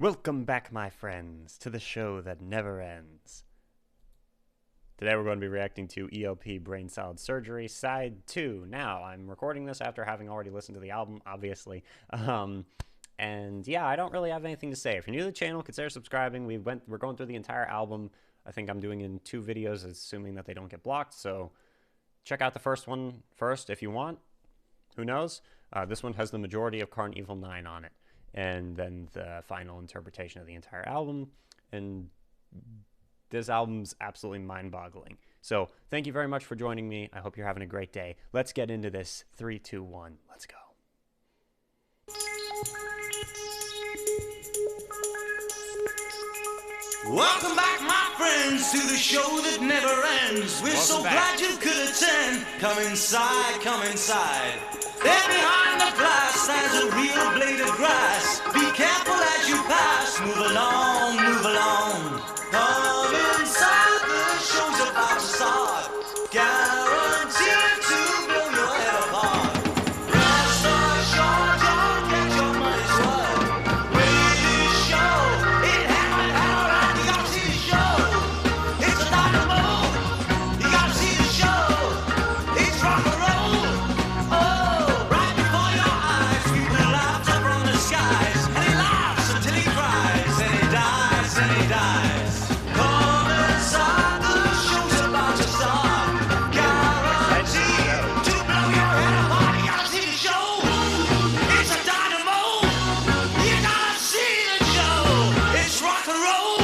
Welcome back, my friends, to the show that never ends. Today we're going to be reacting to ELP Brain Salad Surgery, Side 2. Now, I'm recording this after having already listened to the album, obviously. And yeah, I don't really have anything to say. If you're new to the channel, consider subscribing. We're going through the entire album. I think I'm doing it in 2 videos, assuming that they don't get blocked. So check out the first one first if you want. Who knows? This one has the majority of Karn Evil 9 on it. And then the final interpretation of the entire album. And this album's absolutely mind-boggling. So thank you very much for joining me. I hope you're having a great day. Let's get into this. 3, 2, 1. Let's go. Welcome back, my friends, to the show that never ends. We're so glad you could attend. Come inside, come inside. There behind the glass stands a real blade of grass. Be careful as you pass. Move along, move along. Come inside, the show's about to start. Guaranteed to blow your head apart. Rest assured, you'll get your money's worth. Wait is show. It happened, how you gotta see the show. It's a dynamo. You gotta see the show. It's rock and roll. Oh, right before your eyes, people laugh up from the skies. And he laughs until he cries. And he dies, and he dies. Come inside, the show's about to start. Guaranteed to blow your head apart. You gotta see the show. It's a dynamo. You gotta see the show. It's rock and roll.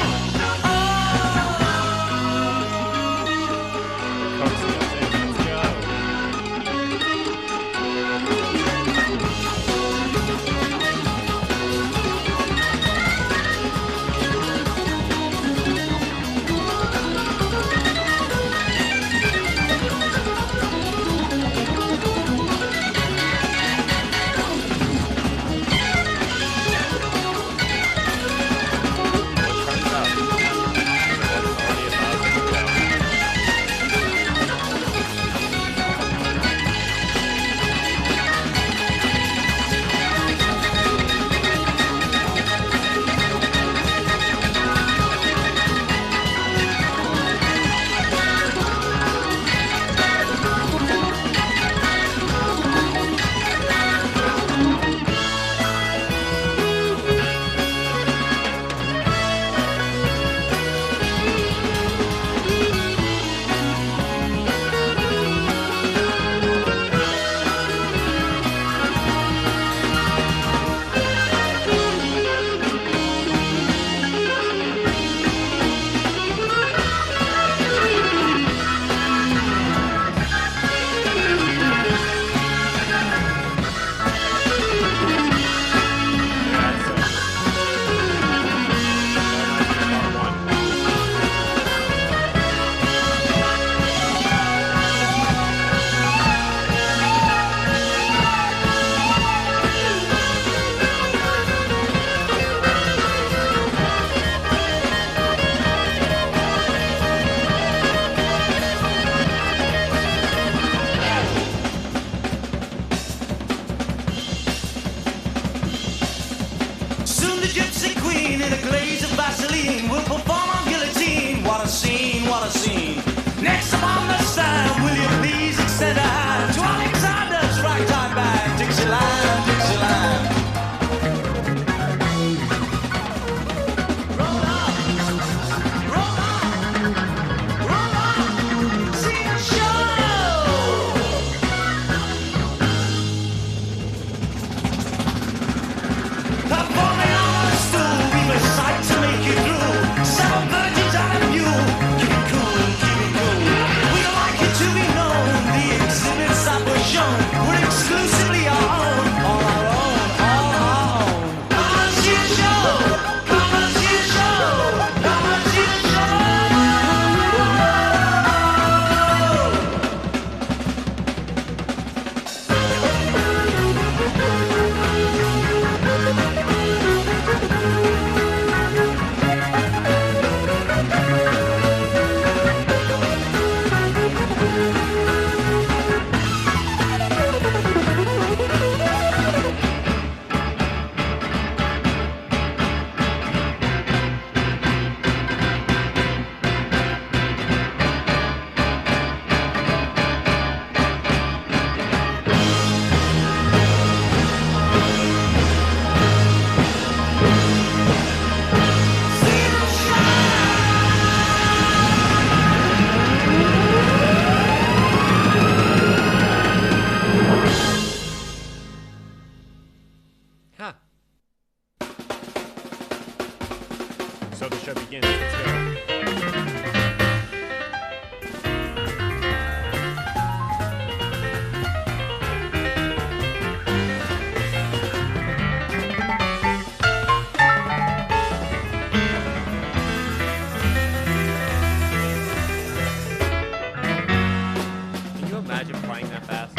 Soon the gypsy queen in a glaze of Vaseline will perform on guillotine. What a scene, what a scene. Next up on the stand, will you please extend a hand to Alexander's ragtime band, Dixieland, Dixieland. Roll on, roll on, roll on, see the show. Performing on a stool, we recite to make you through. So the show begins. Let's go. Can you imagine playing that fast?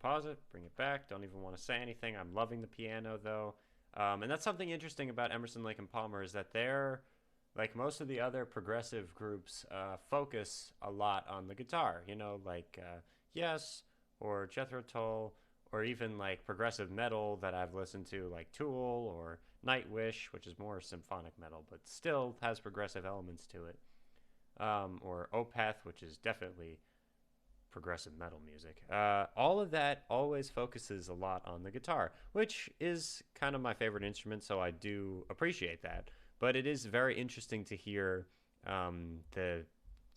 Pause it, bring it back. Don't even want to say anything. I'm loving the piano though. And that's something interesting about Emerson, Lake and Palmer is that they're, like most of the other progressive groups, focus a lot on the guitar. You know, like Yes or Jethro Tull, or even like progressive metal that I've listened to, like Tool or Nightwish, which is more symphonic metal, but still has progressive elements to it. Or Opeth, which is definitely progressive metal music. All of that always focuses a lot on the guitar, which is kind of my favorite instrument, so I do appreciate that. But it is very interesting to hear the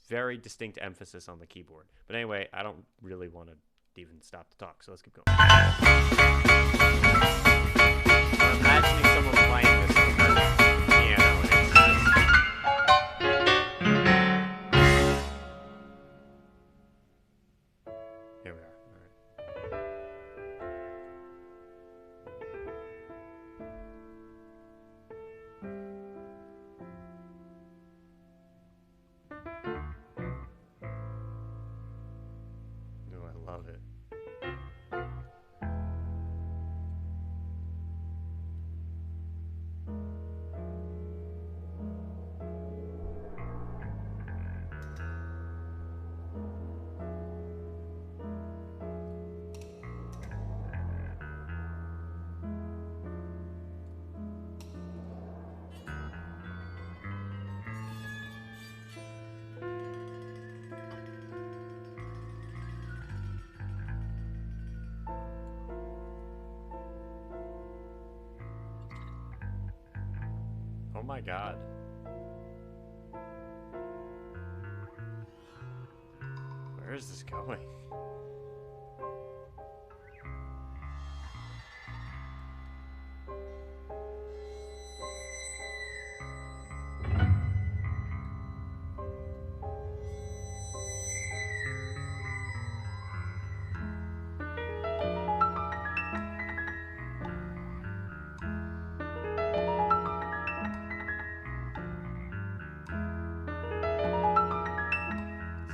very distinct emphasis on the keyboard. But anyway, I don't really want to even stop to talk, so let's keep going. I'm imagining someone playing this on the piano, and it's just... Here we are. All right. Oh, I love it. my god. Where is this going?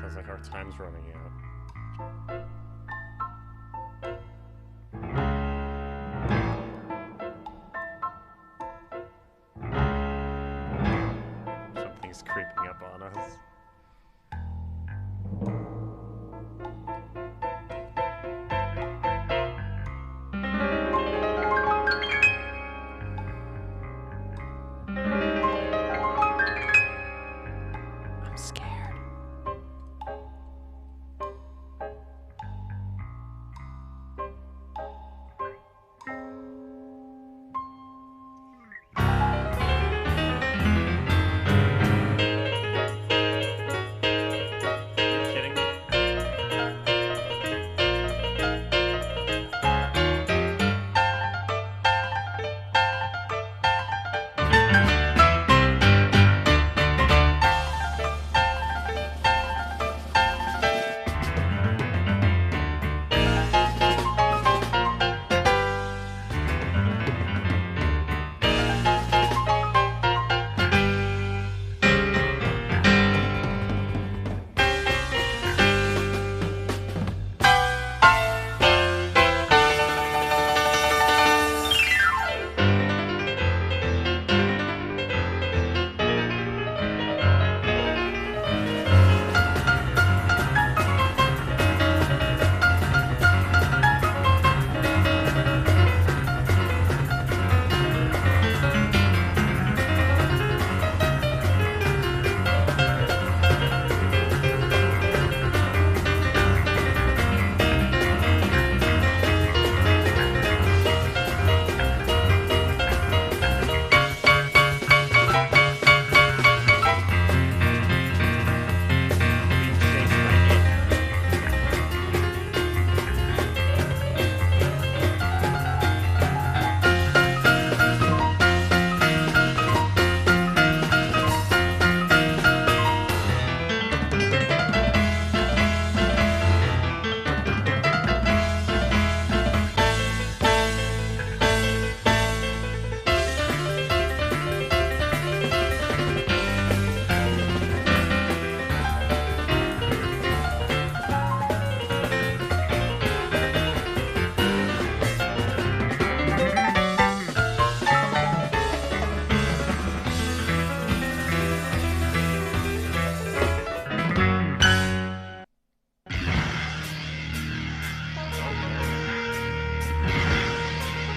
Sounds like our time's running out. Something's creeping up on us. I'm scared. You're kidding me? Being chased by it.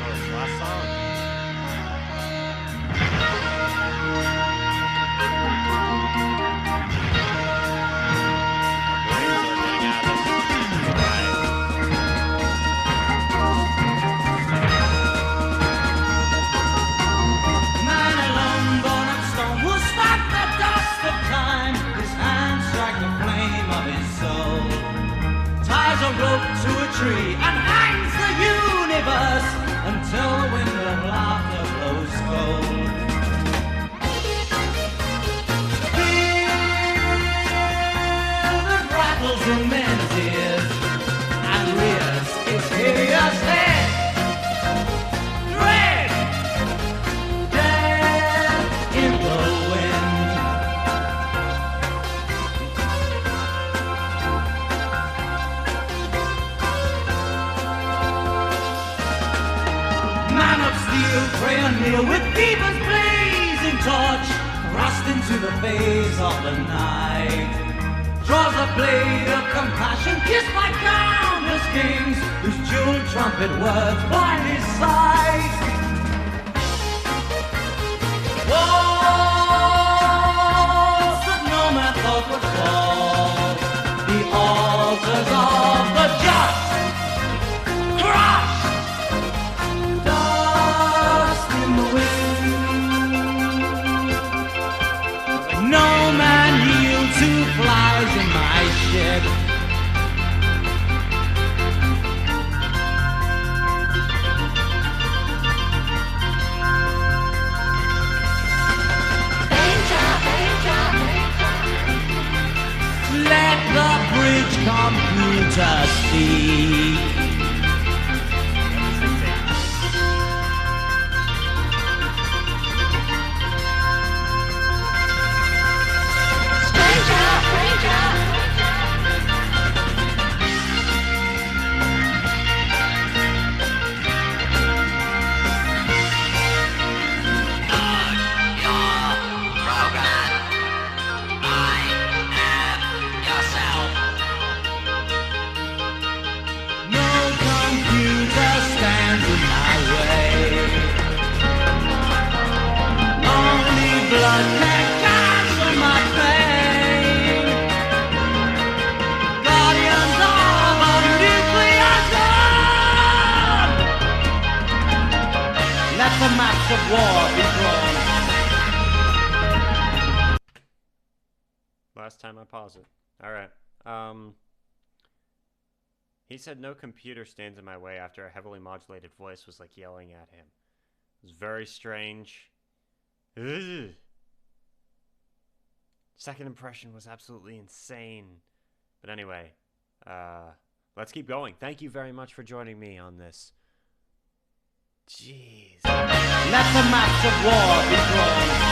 Oh, it's last song. Our brains are getting out of this. Alright. Man alone, born of stone, will strike the dust of time. His hands strike the flame of his soul. Ties a rope to a tree and hangs the universe until the wind of laughter blows cold. Fear that rattles in men's ears and rears its hideous head. Dread, death in the wind. Man of steel, pray and kneel with Beaver's blazing torch, thrust into the face of the night. Draws a blade of compassion, kissed by countless kings, whose jeweled trumpet words blind his sight. Walls that no man thought would fall, the altars of the just, crushed, dust in the wind. computer speak. The maps of war be drawn. Last time I pause it. All right. He said no computer stands in my way after a heavily modulated voice was like yelling at him. It was very strange. Ugh. Second impression was absolutely insane. But anyway, let's keep going. Thank you very much for joining me on this. Jeez. Let the maps of war be drawn.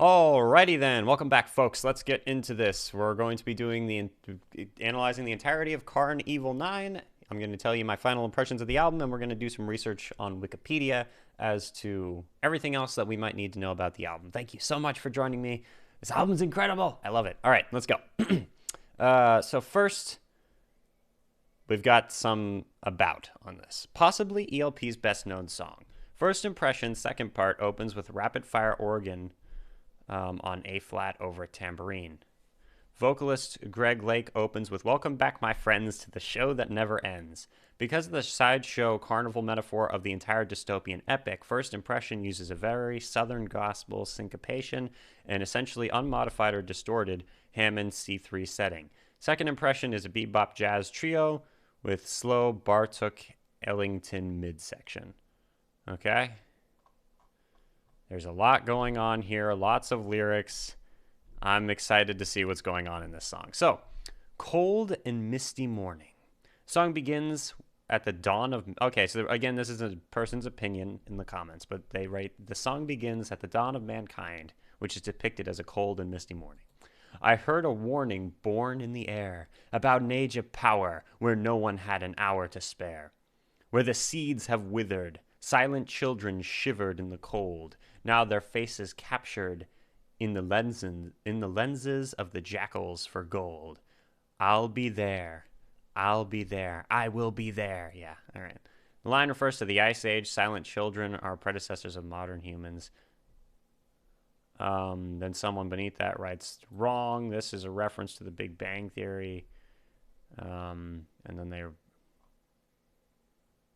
Alrighty then, welcome back, folks. Let's get into this. We're going to be doing analyzing the entirety of Karn Evil 9. I'm going to tell you my final impressions of the album, and we're going to do some research on Wikipedia as to everything else that we might need to know about the album. Thank you so much for joining me. This album's incredible. I love it. All right, let's go. So first, we've got some about on this. Possibly ELP's best-known song. First impression, second part, opens with rapid-fire organ on A-flat over a tambourine. Vocalist Greg Lake opens with "Welcome back, my friends, to the show that never ends." Because of the sideshow carnival metaphor of the entire dystopian epic, First Impression uses a very Southern gospel syncopation and essentially unmodified or distorted Hammond C3 setting. Second Impression is a bebop jazz trio with slow Bartok Ellington midsection. Okay? There's a lot going on here, lots of lyrics. I'm excited to see what's going on in this song. So, cold and misty morning. Song begins at the dawn of... Okay, so again, this is a person's opinion in the comments, but they write, "The song begins at the dawn of mankind, which is depicted as a cold and misty morning. I heard a warning born in the air about an age of power where no one had an hour to spare. Where the seeds have withered, silent children shivered in the cold. Now their faces captured in the lenses of the jackals for gold. I'll be there. I'll be there. I will be there." Yeah, all right. The line refers to the Ice Age. Silent children are predecessors of modern humans. Then someone beneath that writes, "Wrong. This is a reference to the Big Bang Theory." And then they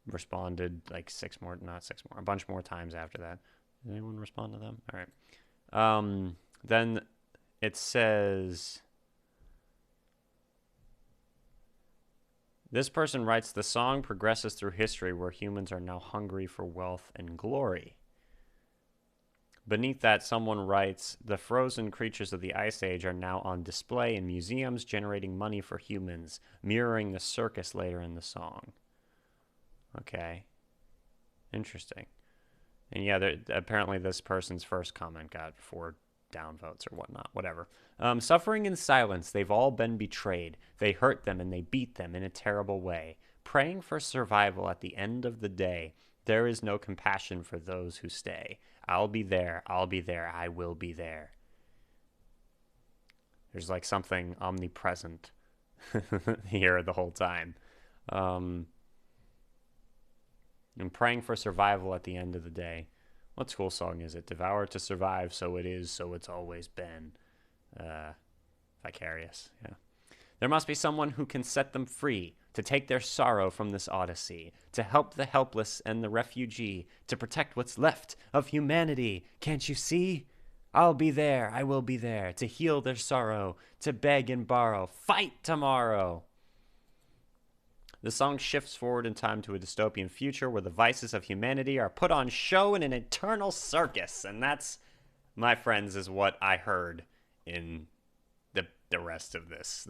responded like a bunch more times after that. Did anyone respond to them? All right. Then it says, this person writes, "The song progresses through history where humans are now hungry for wealth and glory." Beneath that, someone writes, "The frozen creatures of the Ice Age are now on display in museums, generating money for humans, mirroring the circus later in the song." Okay. Interesting. And yeah, apparently this person's first comment got 4 downvotes or whatnot, whatever. Suffering in silence, they've all been betrayed. They hurt them and they beat them in a terrible way. Praying for survival at the end of the day. There is no compassion for those who stay. I'll be there. I'll be there. I will be there. There's like something omnipresent here the whole time. And praying for survival at the end of the day. What school song is it? "Devour to survive, so it is, so it's always been." Vicarious, yeah. "There must be someone who can set them free, to take their sorrow from this odyssey, to help the helpless and the refugee, to protect what's left of humanity. Can't you see? I'll be there, I will be there, to heal their sorrow, to beg and borrow, fight tomorrow." The song shifts forward in time to a dystopian future where the vices of humanity are put on show in an eternal circus. And that's, my friends, is what I heard in the rest of this.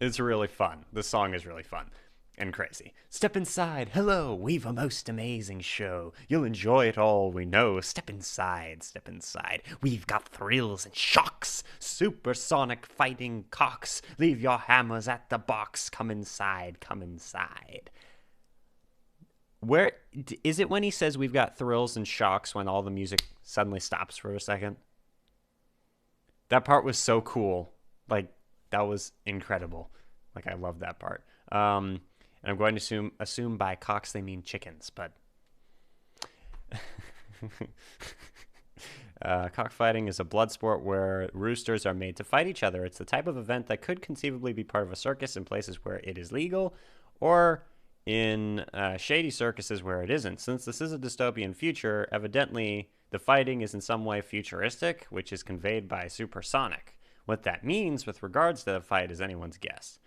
It's really fun. The song is really fun and crazy. "Step inside. Hello, we've a most amazing show. You'll enjoy it all, we know. Step inside, step inside. We've got thrills and shocks. Supersonic fighting cocks. Leave your hammers at the box. Come inside, come inside." Where is it when he says we've got thrills and shocks when all the music suddenly stops for a second? That part was so cool. Like, that was incredible. Like, I love that part. And I'm going to assume by cocks they mean chickens, but cockfighting is a blood sport where roosters are made to fight each other. It's the type of event that could conceivably be part of a circus in places where it is legal, or in shady circuses where it isn't. Since this is a dystopian future, evidently the fighting is in some way futuristic, which is conveyed by supersonic. What that means with regards to the fight is anyone's guess.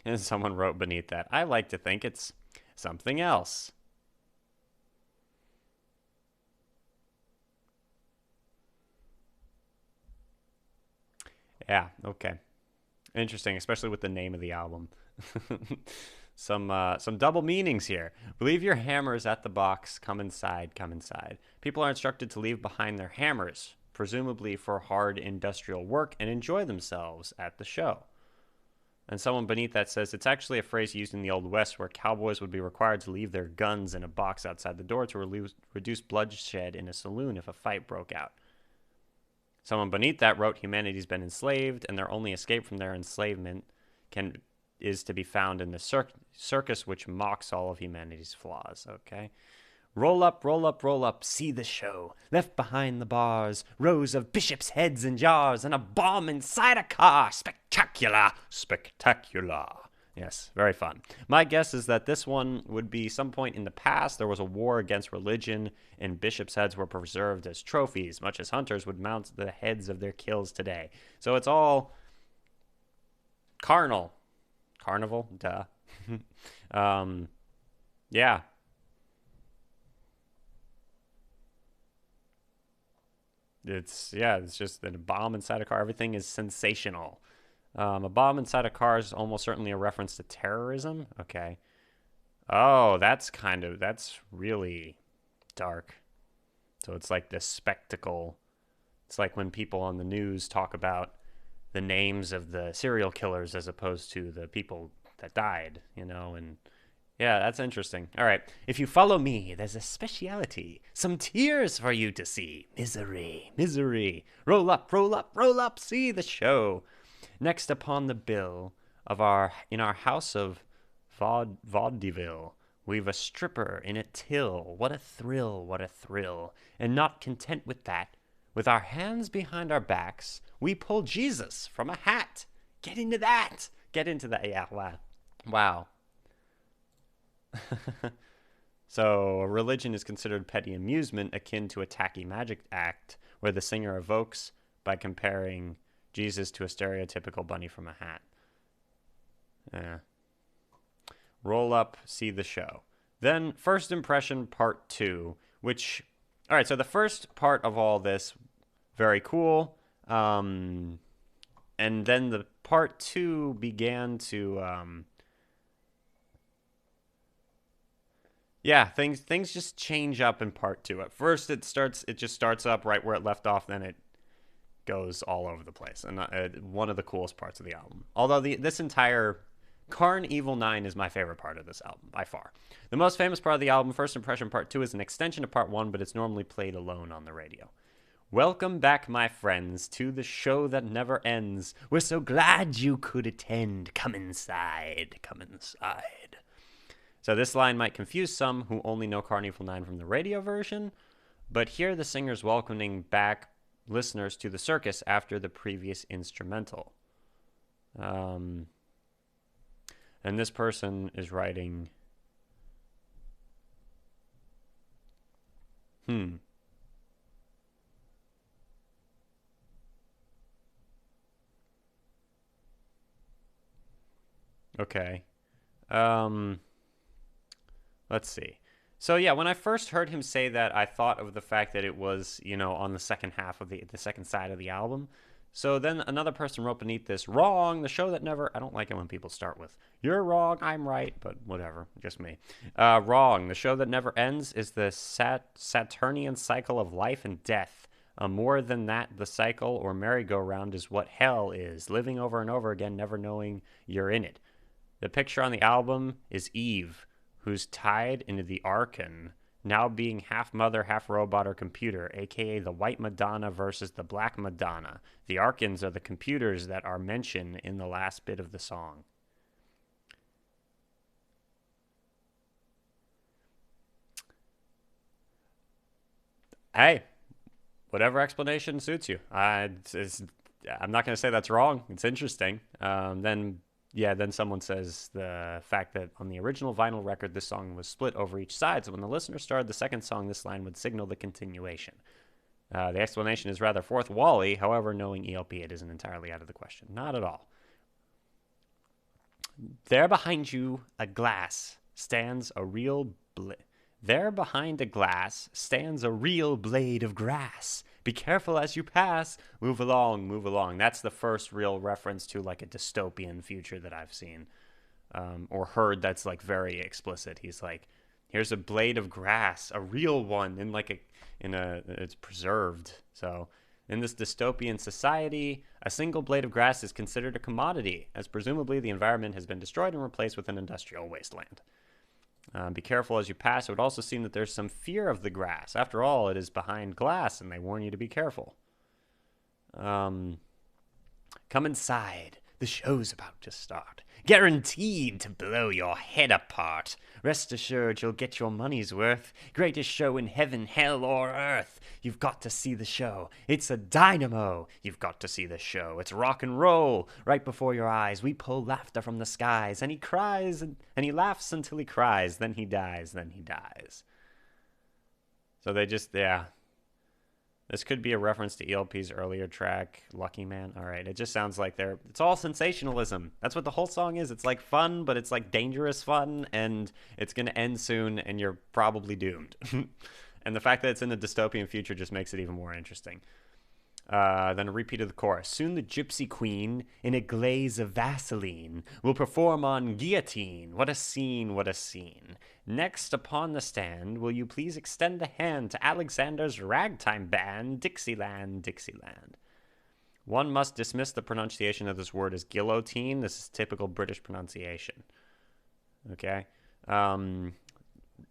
And someone wrote beneath that, "I like to think it's something else." Yeah, okay. Interesting, especially with the name of the album. Some double meanings here. "Leave your hammers at the box. Come inside, come inside." People are instructed to leave behind their hammers presumably for hard industrial work, and enjoy themselves at the show. And someone beneath that says, it's actually a phrase used in the Old West where cowboys would be required to leave their guns in a box outside the door to reduce bloodshed in a saloon if a fight broke out. Someone beneath that wrote, humanity's been enslaved, and their only escape from their enslavement is to be found in the circus, which mocks all of humanity's flaws. Okay. Roll up, roll up, roll up, see the show. Left behind the bars, rows of bishops' heads in jars, and a bomb inside a car. Spectacular, spectacular. Yes, very fun. My guess is that this one would be some point in the past. There was a war against religion, and bishops' heads were preserved as trophies, much as hunters would mount the heads of their kills today. So it's all carnal. Carnival? Duh. Yeah. It's just a bomb inside a car. Everything is sensational. A bomb inside a car is almost certainly a reference to terrorism. Okay. Oh, that's really dark. So it's like this spectacle. It's like when people on the news talk about the names of the serial killers as opposed to the people that died, and yeah, that's interesting. All right. If you follow me, there's a speciality. Some tears for you to see. Misery, misery. Roll up, roll up, roll up, see the show. Next upon the bill in our house of vaudeville, we've a stripper in a till. What a thrill, what a thrill. And not content with that, with our hands behind our backs, we pull Jesus from a hat. Get into that. Get into that. Yeah, wow. So, religion is considered petty amusement akin to a tacky magic act where the singer evokes by comparing Jesus to a stereotypical bunny from a hat. Yeah. Roll up, see the show. Then, first impression part 2, which... All right, so the first part of all this, very cool. And then the part 2 began to... Yeah, things just change up in part 2. At first, it just starts up right where it left off, then it goes all over the place. And one of the coolest parts of the album. Although this entire Karn Evil 9 is my favorite part of this album, by far. The most famous part of the album, First Impression Part 2, is an extension of Part 1, but it's normally played alone on the radio. Welcome back, my friends, to the show that never ends. We're so glad you could attend. Come inside, come inside. So this line might confuse some who only know Karn Evil 9 from the radio version, but here the singer's welcoming back listeners to the circus after the previous instrumental. And this person is writing... Okay. Let's see. So yeah, when I first heard him say that, I thought of the fact that it was, on the second half of the second side of the album. So then another person wrote beneath this, wrong, the show that never... I don't like it when people start with, you're wrong, I'm right, but whatever, just me. Wrong, the show that never ends is the Saturnian cycle of life and death. More than that, the cycle or merry-go-round is what hell is, living over and over again, never knowing you're in it. The picture on the album is Eve, who's tied into the Archon, now being half mother, half robot or computer, aka the White Madonna versus the Black Madonna. The Archons are the computers that are mentioned in the last bit of the song. Hey, whatever explanation suits you. I'm not going to say that's wrong. It's interesting. Then someone says the fact that on the original vinyl record, this song was split over each side. So when the listener started the second song, this line would signal the continuation. The explanation is rather fourth wall-y. However, knowing ELP, it isn't entirely out of the question. Not at all. There behind you, a glass, stands a real... There behind a glass stands a real blade of grass. Be careful as you pass. Move along, move along. That's the first real reference to like a dystopian future that I've seen or heard that's like very explicit. He's like, here's a blade of grass, a real one, it's preserved. So In this dystopian society, a single blade of grass is considered a commodity, as presumably the environment has been destroyed and replaced with an industrial wasteland. Be careful as you pass. It would also seem that there's some fear of the grass. After all, it is behind glass, and they warn you to be careful. Come inside. The show's about to start. Guaranteed to blow your head apart. Rest assured you'll get your money's worth. Greatest show in heaven, hell, or earth. You've got to see the show. It's a dynamo. You've got to see the show. It's rock and roll. Right before your eyes, we pull laughter from the skies. And he cries, and he laughs until he cries. Then he dies, then he dies. So they just, yeah. This could be a reference to ELP's earlier track, Lucky Man. All right, it just sounds like it's all sensationalism. That's what the whole song is. It's like fun, but it's like dangerous fun, and it's going to end soon, and you're probably doomed. And the fact that it's in a dystopian future just makes it even more interesting. Then a repeat of the chorus. Soon the gypsy queen, in a glaze of Vaseline, will perform on guillotine. What a scene, what a scene. Next upon the stand, will you please extend a hand to Alexander's ragtime band, Dixieland, Dixieland. One must dismiss the pronunciation of this word as guillotine. This is typical British pronunciation. Okay?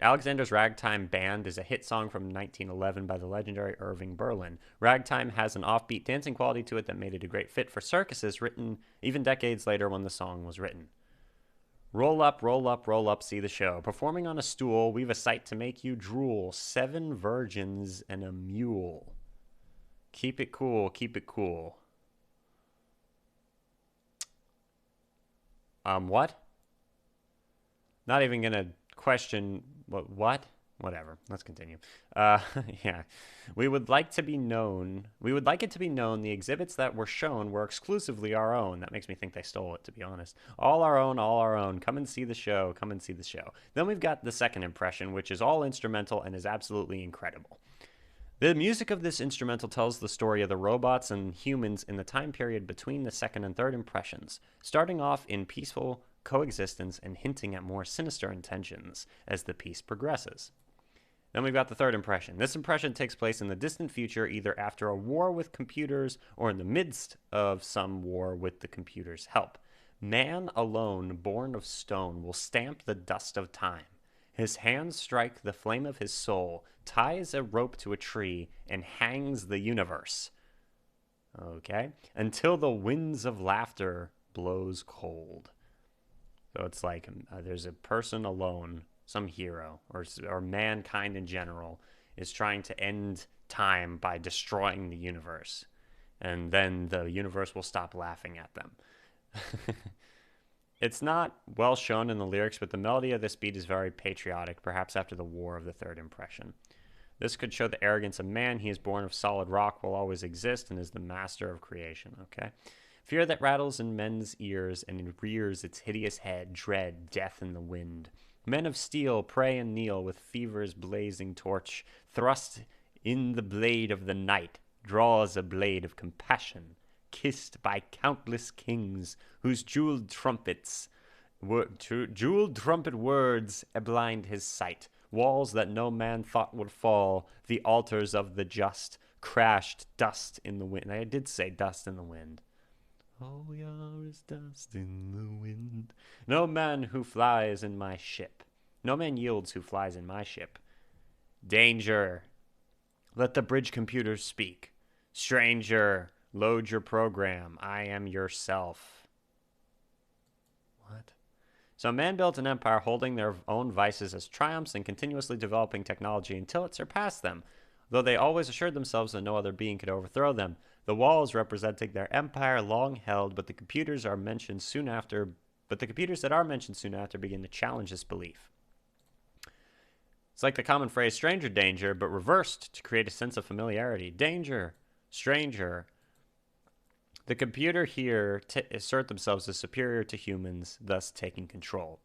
Alexander's Ragtime Band is a hit song from 1911 by the legendary Irving Berlin. Ragtime has an offbeat dancing quality to it that made it a great fit for circuses, written even decades later when the song was written. Roll up, roll up, roll up, see the show. Performing on a stool, we've a sight to make you drool. 7 virgins and a mule. Keep it cool, keep it cool. What? Not even gonna question what? Whatever. Let's continue. Yeah. We would like it to be known the exhibits that were shown were exclusively our own. That makes me think they stole it, to be honest. All our own, all our own. Come and see the show. Come and see the show. Then we've got the second impression, which is all instrumental and is absolutely incredible. The music of this instrumental tells the story of the robots and humans in the time period between the second and third impressions, starting off in peaceful coexistence and hinting at more sinister intentions as the piece progresses. Then we've got the third impression. This impression takes place in the distant future, either after a war with computers or in the midst of some war with the computer's help. Man alone, born of stone, will stamp the dust of time. His hands strike the flame of his soul, ties a rope to a tree, and hangs the universe. Okay? Until the winds of laughter blows cold. So it's like there's a person alone, some hero, or mankind in general, is trying to end time by destroying the universe. And then the universe will stop laughing at them. It's not well shown in the lyrics, but the melody of this beat is very patriotic, perhaps after the war of the third impression. This could show the arrogance of man. He is born of solid rock, will always exist, and is the master of creation. Okay? Fear that rattles in men's ears and rears its hideous head, dread, death in the wind. Men of steel pray and kneel with fever's blazing torch, thrust in the blade of the night, draws a blade of compassion, kissed by countless kings, whose jeweled trumpet words blind his sight. Walls that no man thought would fall, the altars of the just, crashed dust in the wind. I did say dust in the wind. All we are is dust in the wind. No man who flies in my ship. No man yields who flies in my ship. Danger. Let the bridge computers speak. Stranger, load your program. I am yourself. What? So man built an empire holding their own vices as triumphs and continuously developing technology until it surpassed them, though they always assured themselves that no other being could overthrow them. The walls representing their empire long held, but the computers that are mentioned soon after begin to challenge this belief. It's like the common phrase stranger danger, but reversed to create a sense of familiarity. Danger, stranger. The computer here assert themselves as superior to humans, thus taking control.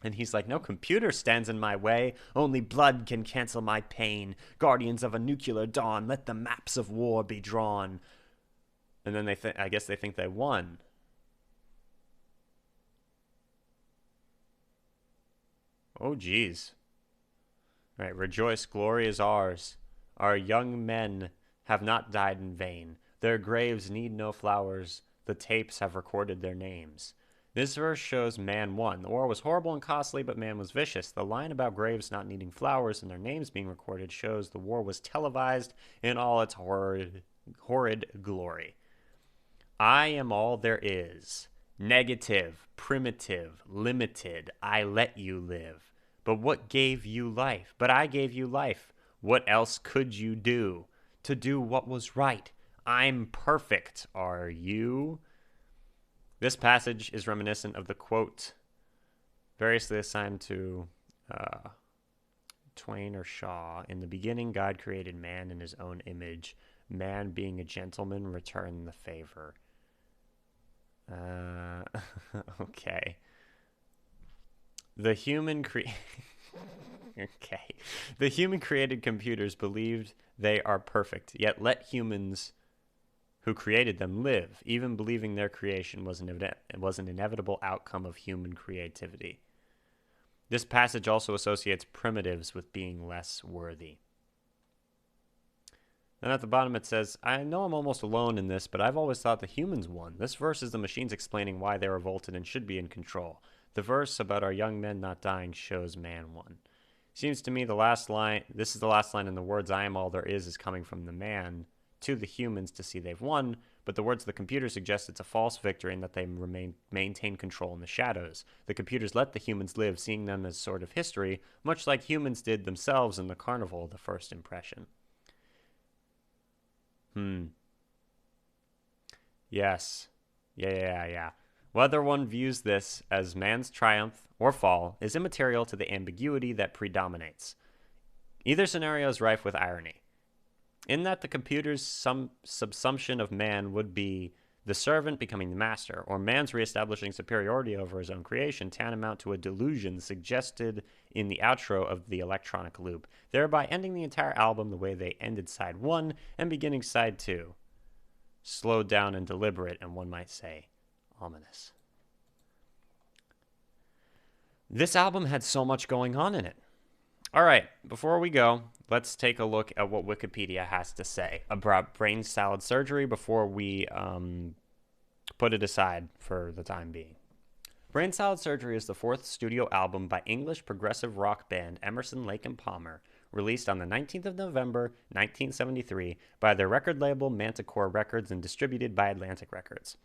And he's like, no computer stands in my way. Only blood can cancel my pain. Guardians of a nuclear dawn, let the maps of war be drawn. And then I guess they think they won. Oh, geez. All right, rejoice, glory is ours. Our young men have not died in vain. Their graves need no flowers. The tapes have recorded their names. This verse shows man won. The war was horrible and costly, but man was vicious. The line about graves not needing flowers and their names being recorded shows the war was televised in all its horrid glory. I am all there is. Negative, primitive, limited. I let you live. But what gave you life? But I gave you life. What else could you do? To do what was right. I'm perfect. Are you? This passage is reminiscent of the quote variously assigned to Twain or Shaw. In the beginning, God created man in his own image. Man, being a gentleman, returned the favor. Okay. The human The human created computers believed they are perfect, yet let humans who created them live, even believing their creation was an inevitable outcome of human creativity. This passage also associates primitives with being less worthy. Then at the bottom it says, I know I'm almost alone in this, but I've always thought the humans won. This verse is the machines explaining why they revolted and should be in control. The verse about our young men not dying shows man won. Seems to me this is the last line in the words, I am all there is coming from the man to the humans to see they've won, but the words of the computer suggest it's a false victory and that they maintain control in the shadows. The computers let the humans live, seeing them as sort of history, much like humans did themselves in the carnival, the first impression. Yes. Yeah. Whether one views this as man's triumph or fall is immaterial to the ambiguity that predominates. Either scenario is rife with irony, in that the computer's subsumption of man would be the servant becoming the master, or man's reestablishing superiority over his own creation, tantamount to a delusion suggested in the outro of the electronic loop, thereby ending the entire album the way they ended side 1 and beginning side 2. Slowed down and deliberate, and one might say, ominous. This album had so much going on in it. All right, before we go, let's take a look at what Wikipedia has to say about brain salad surgery before we put it aside for the time being. Brain Salad Surgery is the fourth studio album by English progressive rock band Emerson, Lake and Palmer, released on the 19th of November, 1973 by their record label Manticore Records and distributed by Atlantic Records.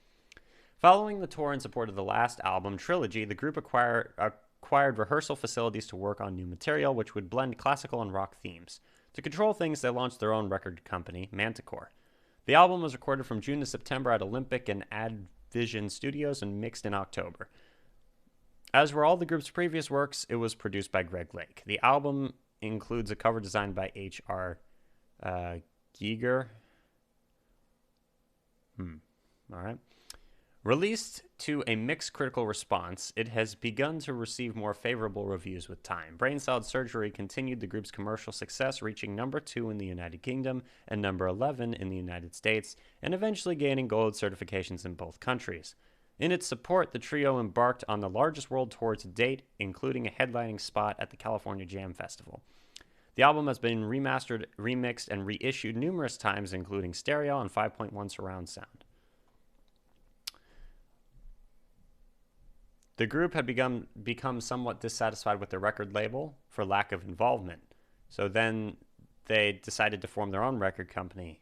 Following the tour in support of the last album, Trilogy, the group acquired rehearsal facilities to work on new material, which would blend classical and rock themes. To control things, they launched their own record company, Manticore. The album was recorded from June to September at Olympic and Advision Studios and mixed in October. As were all the group's previous works, it was produced by Greg Lake. The album includes a cover designed by H.R. Giger. All right. Released to a mixed critical response, it has begun to receive more favorable reviews with time. Brain Salad Surgery continued the group's commercial success, reaching number 2 in the United Kingdom and number 11 in the United States, and eventually gaining gold certifications in both countries. In its support, the trio embarked on the largest world tour to date, including a headlining spot at the California Jam Festival. The album has been remastered, remixed, and reissued numerous times, including stereo and 5.1 surround sound. The group had become somewhat dissatisfied with their record label for lack of involvement. So then they decided to form their own record company.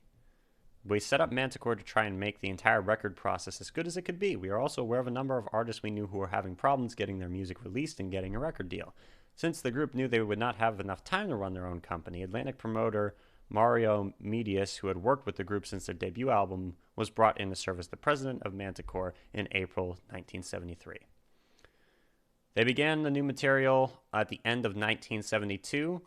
We set up Manticore to try and make the entire record process as good as it could be. We are also aware of a number of artists we knew who were having problems getting their music released and getting a record deal. Since the group knew they would not have enough time to run their own company, Atlantic promoter Mario Medius, who had worked with the group since their debut album, was brought in to serve as the president of Manticore in April 1973. They began the new material at the end of 1972.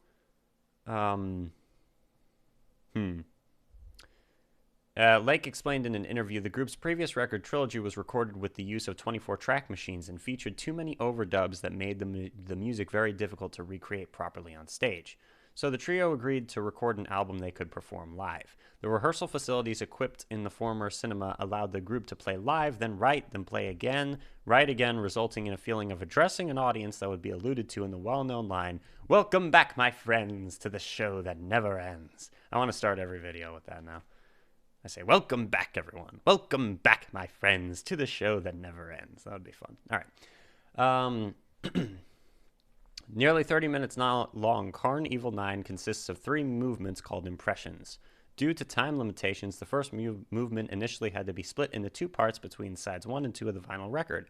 Lake explained in an interview, the group's previous record Trilogy was recorded with the use of 24-track machines and featured too many overdubs that made the music very difficult to recreate properly on stage. So the trio agreed to record an album they could perform live. The rehearsal facilities equipped in the former cinema allowed the group to play live, then write, then play again, write again, resulting in a feeling of addressing an audience that would be alluded to in the well-known line, "Welcome back, my friends, to the show that never ends." I want to start every video with that now. I say, welcome back, everyone. Welcome back, my friends, to the show that never ends. That would be fun. All right. Nearly 30 minutes long, Karn Evil 9 consists of 3 movements called impressions. Due to time limitations, the first movement initially had to be split into 2 parts between sides 1 and 2 of the vinyl record.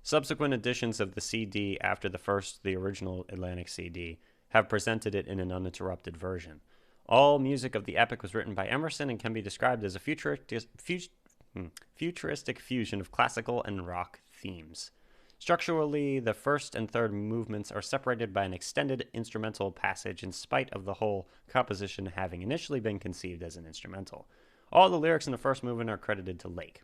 Subsequent editions of the CD after the original Atlantic CD, have presented it in an uninterrupted version. All music of the epic was written by Emerson and can be described as a futuristic fusion of classical and rock themes. Structurally, the first and third movements are separated by an extended instrumental passage in spite of the whole composition having initially been conceived as an instrumental. All the lyrics in the first movement are credited to Lake.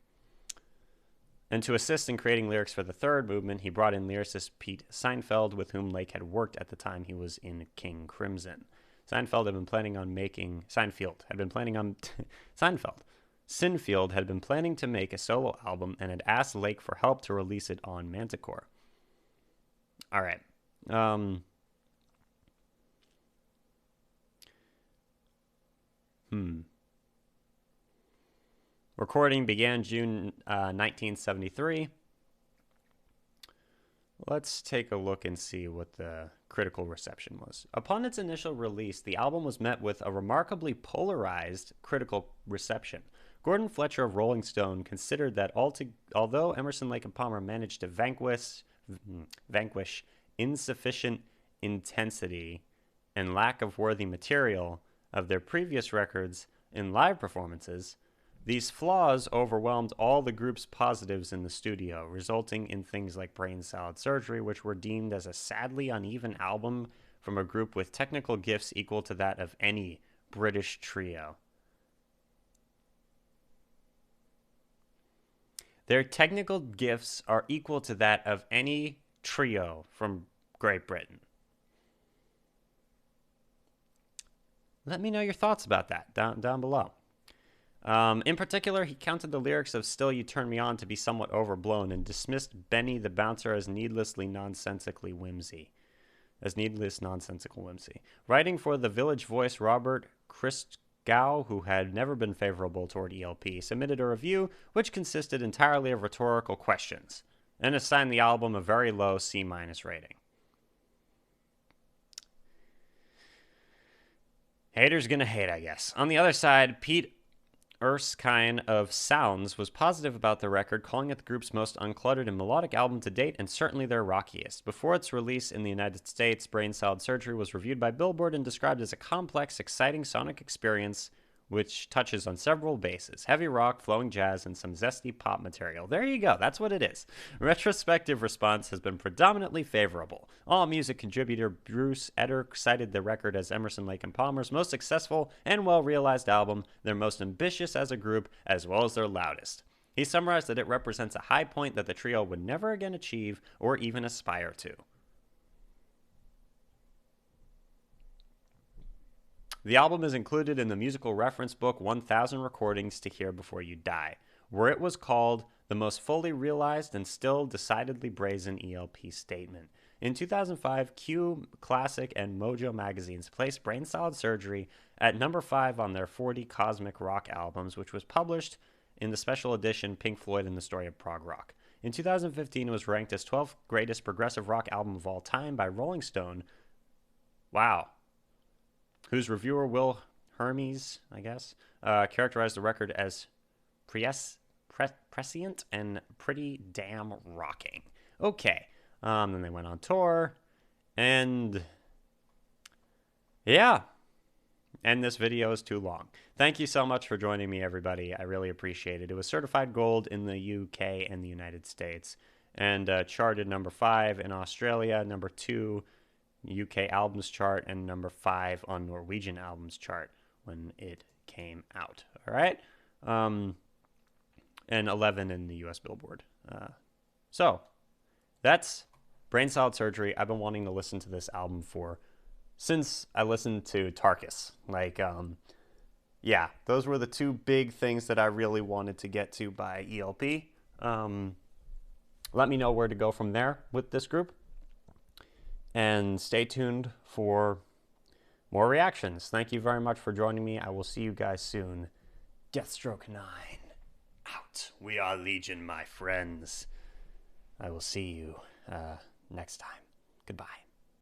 And to assist in creating lyrics for the third movement, he brought in lyricist Pete Seinfeld, with whom Lake had worked at the time he was in King Crimson. Sinfield had been planning to make a solo album and had asked Lake for help to release it on Manticore. All right. Recording began June 1973. Let's take a look and see what the critical reception was. Upon its initial release, the album was met with a remarkably polarized critical reception. Gordon Fletcher of Rolling Stone considered that although Emerson, Lake and Palmer managed to vanquish insufficient intensity and lack of worthy material of their previous records in live performances, these flaws overwhelmed all the group's positives in the studio, resulting in things like Brain Salad Surgery, which were deemed as a sadly uneven album from a group with technical gifts equal to that of any British trio. Their technical gifts are equal to that of any trio from Great Britain. Let me know your thoughts about that down below. In particular, he counted the lyrics of Still You Turn Me On to be somewhat overblown and dismissed Benny the Bouncer as needless nonsensical whimsy. Writing for the Village Voice, Robert Christgau, who had never been favorable toward ELP, submitted a review which consisted entirely of rhetorical questions and assigned the album a very low C- rating. Haters gonna hate, I guess. On the other side, Pete Erskine of Sounds was positive about the record, calling it the group's most uncluttered and melodic album to date, and certainly their rockiest. Before its release in the United States, Brain Salad Surgery was reviewed by Billboard and described as a complex, exciting sonic experience which touches on several bases: heavy rock, flowing jazz, and some zesty pop material. There you go, that's what it is. Retrospective response has been predominantly favorable. All Music contributor Bruce Eder cited the record as Emerson, Lake and Palmer's most successful and well-realized album, their most ambitious as a group, as well as their loudest. He summarized that it represents a high point that the trio would never again achieve or even aspire to. The album is included in the musical reference book 1000 Recordings to Hear Before You Die, where it was called the most fully realized and still decidedly brazen ELP statement. In 2005, Q Classic and Mojo magazines placed Brain Salad Surgery at number 5 on their 40 Cosmic Rock albums, which was published in the special edition Pink Floyd and the Story of Prog Rock. In 2015, it was ranked as 12th greatest progressive rock album of all time by Rolling Stone. Wow. Whose reviewer Will Hermes, I guess, characterized the record as prescient and pretty damn rocking. Okay, then they went on tour, and yeah, and this video is too long. Thank you so much for joining me, everybody. I really appreciate it. It was certified gold in the UK and the United States, and charted number 5 in Australia, number 2 UK albums chart, and number 5 on Norwegian albums chart when it came out. All right, and 11 in the US Billboard. So that's Brain Salad Surgery. I've been wanting to listen to this album since I listened to Tarkus. Yeah, those were the 2 big things that I really wanted to get to by ELP. Let me know where to go from there with this group. And stay tuned for more reactions. Thank you very much for joining me. I will see you guys soon. Deathstroke 9 out. We are Legion, my friends. I will see you next time. Goodbye.